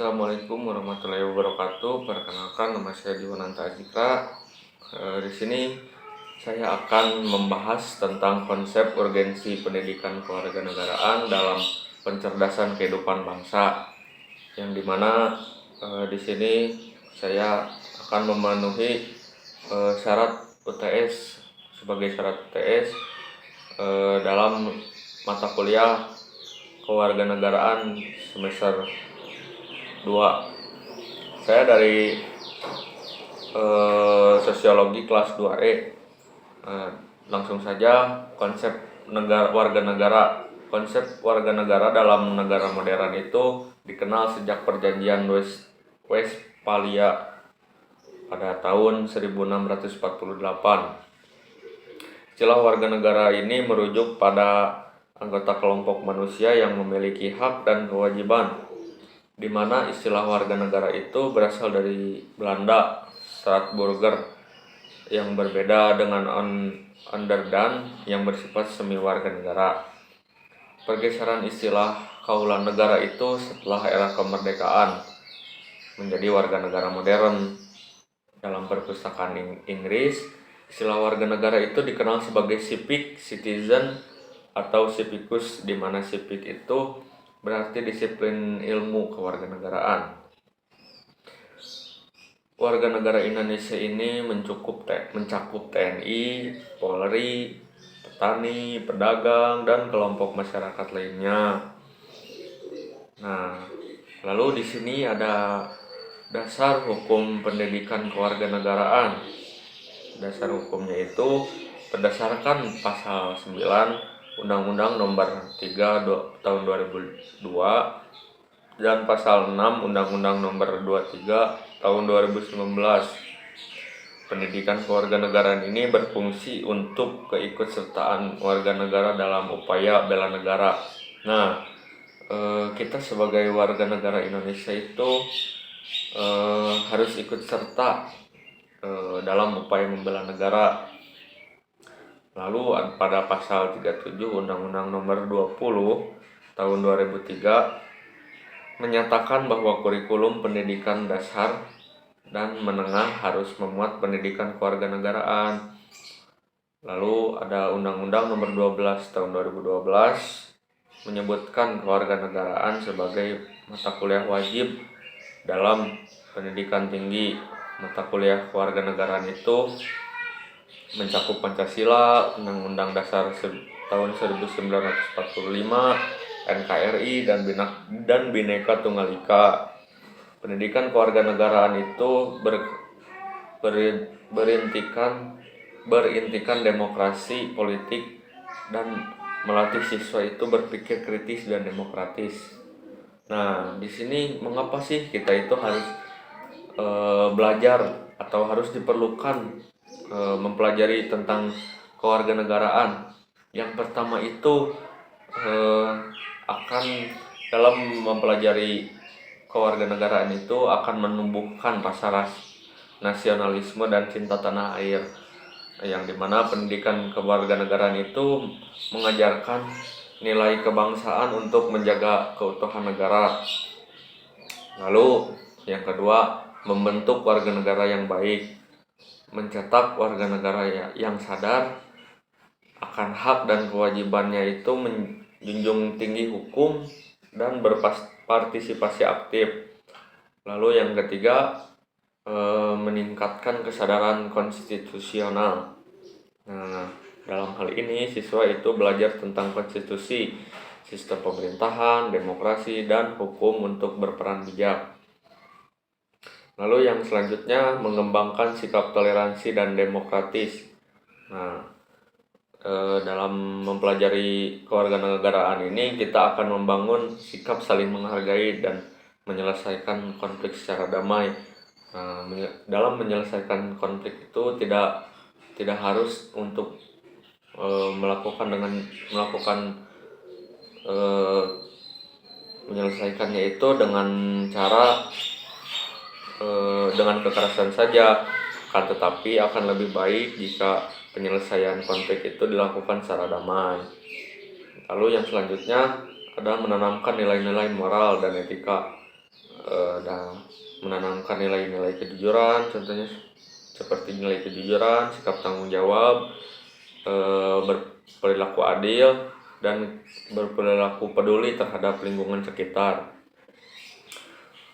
Assalamualaikum warahmatullahi wabarakatuh. Perkenalkan, nama saya Diwananta Ajikra. Di sini saya akan membahas tentang konsep urgensi pendidikan kewarganegaraan dalam pencerdasan kehidupan bangsa. Yang dimana di sini saya akan memenuhi syarat UTS sebagai syarat UTS dalam mata kuliah kewarganegaraan semester 2. Saya dari sosiologi kelas 2E. Langsung saja konsep warga negara. Konsep warga negara dalam negara modern itu dikenal sejak perjanjian Westphalia pada tahun 1648. Istilah warga negara ini merujuk pada anggota kelompok manusia yang memiliki hak dan kewajiban, di mana istilah warga negara itu berasal dari Belanda, Staatsburger, yang berbeda dengan onderdan yang bersifat semi warga negara. Pergeseran istilah kaulah negara itu setelah era kemerdekaan menjadi warga negara modern. Dalam perpustakaan Inggris, istilah warga negara itu dikenal sebagai civic citizen atau civicus, di mana civic itu berarti disiplin ilmu kewarganegaraan. Warga negara Indonesia ini mencakup TNI, Polri, petani, pedagang, dan kelompok masyarakat lainnya. Nah, lalu di sini ada dasar hukum pendidikan kewarganegaraan. Dasar hukumnya itu berdasarkan pasal 9 Undang-Undang Nomor 3 Tahun 2002 dan pasal 6 Undang-Undang Nomor 23 Tahun 2019. Pendidikan kewarganegaraan ini berfungsi untuk keikutsertaan warga negara dalam upaya bela negara. Nah, kita sebagai warga negara Indonesia itu harus ikut serta dalam upaya membela negara. Lalu pada pasal 37 Undang-Undang Nomor 20 Tahun 2003 menyatakan bahwa kurikulum pendidikan dasar dan menengah harus memuat pendidikan kewarganegaraan. Lalu ada Undang-Undang Nomor 12 Tahun 2012 menyebutkan kewarganegaraan sebagai mata kuliah wajib dalam pendidikan tinggi. Mata kuliah kewarganegaraan itu mencakup Pancasila, Undang-Undang Dasar tahun 1945, NKRI, dan Bhinneka Tunggal Ika. Pendidikan kewarganegaraan itu berintikan demokrasi politik dan melatih siswa itu berpikir kritis dan demokratis. Nah, di sini mengapa sih kita itu harus belajar atau harus diperlukan mempelajari tentang kewarganegaraan? Yang pertama itu akan dalam mempelajari kewarganegaraan itu akan menumbuhkan rasa nasionalisme dan cinta tanah air, yang dimana pendidikan kewarganegaraan itu mengajarkan nilai kebangsaan untuk menjaga keutuhan negara. Lalu yang kedua, membentuk warga negara yang baik, mencetak warga negara yang sadar akan hak dan kewajibannya, itu menjunjung tinggi hukum dan berpartisipasi aktif. Lalu yang ketiga, meningkatkan kesadaran konstitusional. Nah, dalam hal ini siswa itu belajar tentang konstitusi, sistem pemerintahan, demokrasi, dan hukum untuk berperan bijak. Lalu yang selanjutnya, mengembangkan sikap toleransi dan demokratis. Nah, dalam mempelajari kewarganegaraan ini kita akan membangun sikap saling menghargai dan menyelesaikan konflik secara damai. Nah, dalam menyelesaikan konflik itu tidak harus untuk menyelesaikannya itu dengan cara dengan kekerasan saja, kan, tetapi akan lebih baik jika penyelesaian konflik itu dilakukan secara damai. Lalu yang selanjutnya adalah menanamkan nilai-nilai moral dan etika. dan menanamkan nilai-nilai kejujuran, contohnya seperti nilai kejujuran, sikap tanggung jawab, berperilaku adil, dan berperilaku peduli terhadap lingkungan sekitar.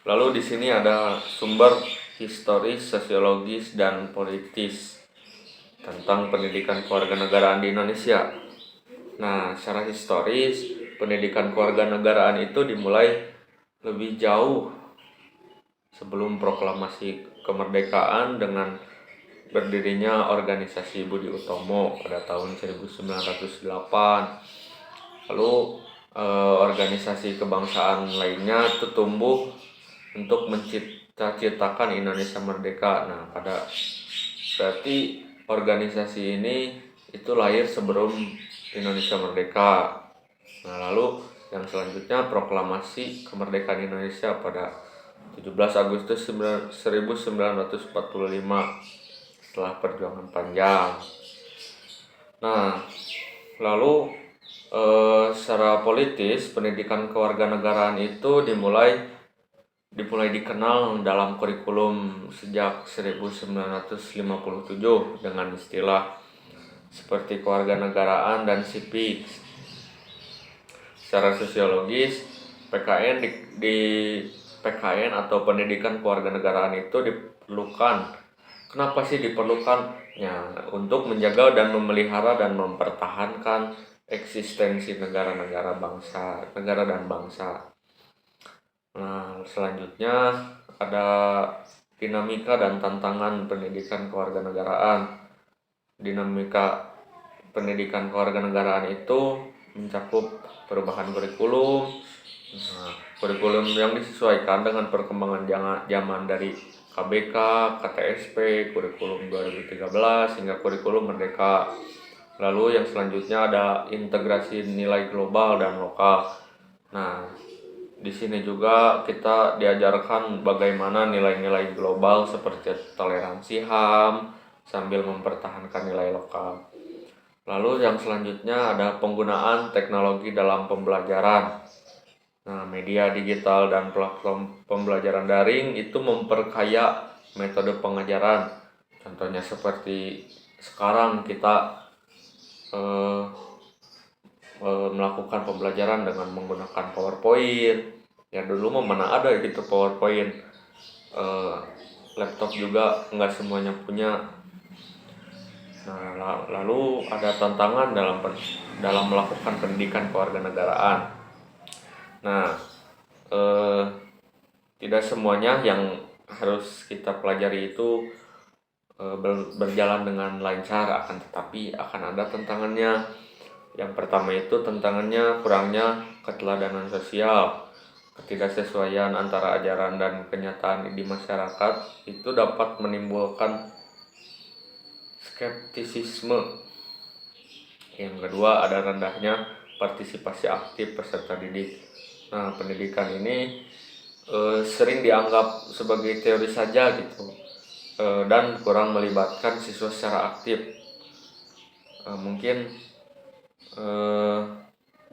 Lalu di sini ada sumber historis, sosiologis, dan politis tentang pendidikan kewarganegaraan di Indonesia. Nah, secara historis, pendidikan kewarganegaraan itu dimulai lebih jauh sebelum proklamasi kemerdekaan dengan berdirinya organisasi Budi Utomo pada tahun 1908. Lalu organisasi kebangsaan lainnya itu tumbuh untuk menciptakan Indonesia merdeka. Nah, berarti organisasi ini itu lahir sebelum Indonesia merdeka. Nah, lalu yang selanjutnya proklamasi kemerdekaan Indonesia pada 17 Agustus 1945 setelah perjuangan panjang. Nah, lalu secara politis pendidikan kewarganegaraan itu dimulai dikenal dalam kurikulum sejak 1957 dengan istilah seperti kewarganegaraan dan sipik. Secara sosiologis, PKN atau pendidikan kewarganegaraan itu diperlukan. Kenapa sih diperlukan? Ya, untuk menjaga dan memelihara dan mempertahankan eksistensi negara dan bangsa. Nah, selanjutnya ada dinamika dan tantangan pendidikan kewarganegaraan. Dinamika pendidikan kewarganegaraan itu mencakup perubahan kurikulum. Nah, kurikulum yang disesuaikan dengan perkembangan zaman dari KBK, KTSP, kurikulum 2013 hingga kurikulum Merdeka. Lalu yang selanjutnya ada integrasi nilai global dan lokal. Nah, di sini juga kita diajarkan bagaimana nilai-nilai global seperti toleransi HAM sambil mempertahankan nilai lokal. Lalu yang selanjutnya ada penggunaan teknologi dalam pembelajaran. Nah, media digital dan platform pembelajaran daring itu memperkaya metode pengajaran. Contohnya seperti sekarang kita melakukan pembelajaran dengan menggunakan PowerPoint. Ya dulu mana ada gitu PowerPoint. Laptop juga nggak semuanya punya. Nah, lalu ada tantangan dalam melakukan pendidikan kewarganegaraan. Nah, tidak semuanya yang harus kita pelajari itu berjalan dengan lancar, akan tetapi akan ada tantangannya. Yang pertama itu tantangannya kurangnya keteladanan sosial. Ketidaksesuaian antara ajaran dan kenyataan di masyarakat itu dapat menimbulkan skeptisisme. Yang kedua ada rendahnya partisipasi aktif peserta didik. Nah, pendidikan ini sering dianggap sebagai teori saja gitu, dan kurang melibatkan siswa secara aktif. Mungkin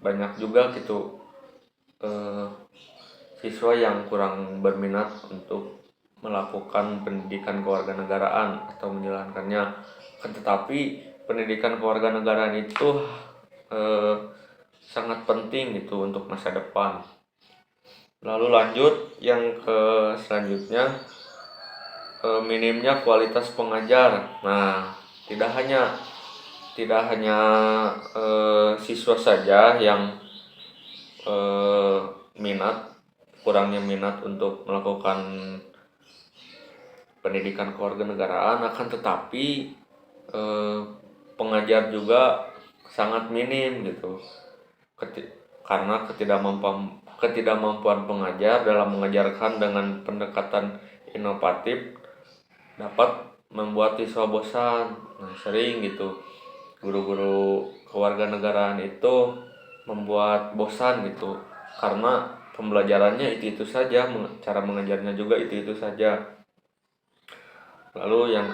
banyak juga gitu siswa yang kurang berminat untuk melakukan pendidikan kewarganegaraan atau menjalankannya. Tetapi pendidikan kewarganegaraan itu sangat penting gitu untuk masa depan. Lalu lanjut yang ke selanjutnya, minimnya kualitas pengajar. Nah, tidak hanya siswa saja yang kurangnya minat untuk melakukan pendidikan kewarganegaraan, akan tetapi pengajar juga sangat minim gitu, karena ketidakmampuan pengajar dalam mengajarkan dengan pendekatan inovatif dapat membuat siswa bosan. Nah, sering gitu guru-guru kewarganegaraan itu membuat bosan gitu, karena pembelajarannya itu saja, cara mengajarnya juga itu saja. Lalu yang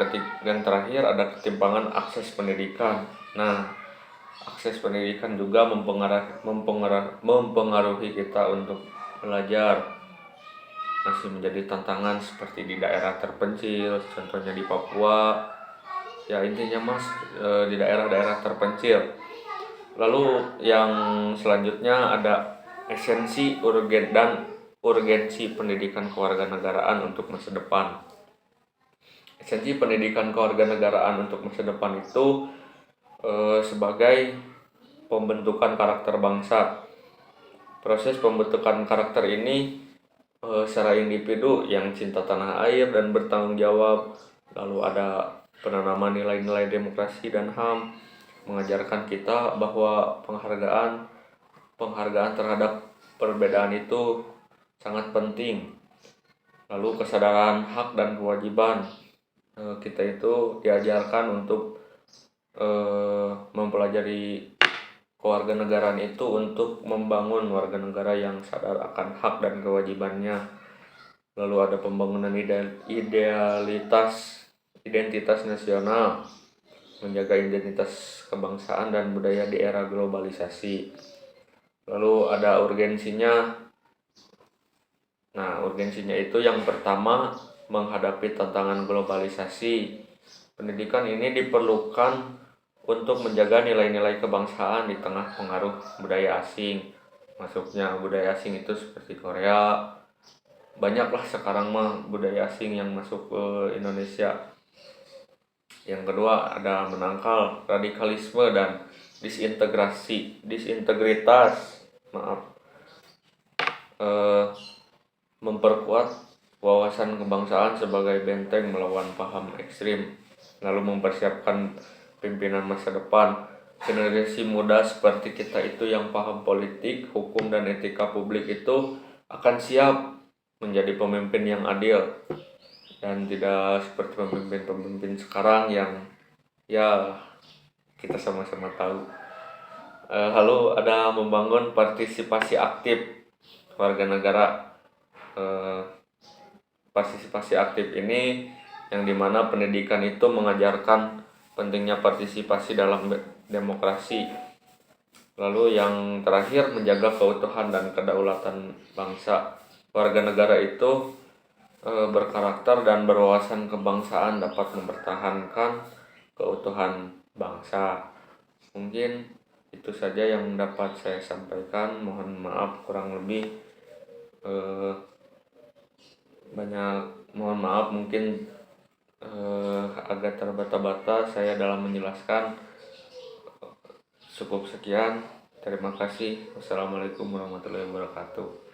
terakhir ada ketimpangan akses pendidikan. Nah, akses pendidikan juga mempengaruhi kita untuk belajar. masih menjadi tantangan seperti di daerah terpencil, contohnya di Papua. Ya intinya mas, di daerah-daerah terpencil. Lalu yang selanjutnya ada esensi urgensi pendidikan kewarganegaraan untuk masa depan. Esensi pendidikan kewarganegaraan untuk masa depan itu sebagai pembentukan karakter bangsa. Proses pembentukan karakter ini secara individu yang cinta tanah air dan bertanggung jawab. Lalu ada penanaman nilai-nilai demokrasi dan HAM, mengajarkan kita bahwa penghargaan terhadap perbedaan itu sangat penting. Lalu kesadaran hak dan kewajiban, kita itu diajarkan untuk mempelajari kewarganegaraan itu untuk membangun warga negara yang sadar akan hak dan kewajibannya. Lalu ada pembangunan identitas nasional, menjaga identitas kebangsaan dan budaya di era globalisasi. Lalu ada urgensinya. Nah, urgensinya itu yang pertama, menghadapi tantangan globalisasi. Pendidikan ini diperlukan untuk menjaga nilai-nilai kebangsaan di tengah pengaruh budaya asing. Masuknya budaya asing itu seperti Korea. Banyaklah sekarang mah budaya asing yang masuk ke Indonesia. Yang kedua ada menangkal radikalisme dan disintegritas. Memperkuat wawasan kebangsaan sebagai benteng melawan paham ekstrim. Lalu mempersiapkan pimpinan masa depan. Generasi muda seperti kita itu yang paham politik, hukum, dan etika publik itu akan siap menjadi pemimpin yang adil dan tidak seperti pemimpin-pemimpin sekarang yang ya kita sama-sama tahu. Lalu ada membangun partisipasi aktif warga negara. Partisipasi aktif ini yang dimana pendidikan itu mengajarkan pentingnya partisipasi dalam demokrasi. Lalu yang terakhir, menjaga keutuhan dan kedaulatan bangsa. Warga negara itu berkarakter dan berwawasan kebangsaan dapat mempertahankan keutuhan bangsa. Mungkin itu saja yang dapat saya sampaikan. Mohon maaf kurang lebih mohon maaf mungkin agak terbata-bata saya dalam menjelaskan. Cukup sekian, terima kasih. Wassalamualaikum warahmatullahi wabarakatuh.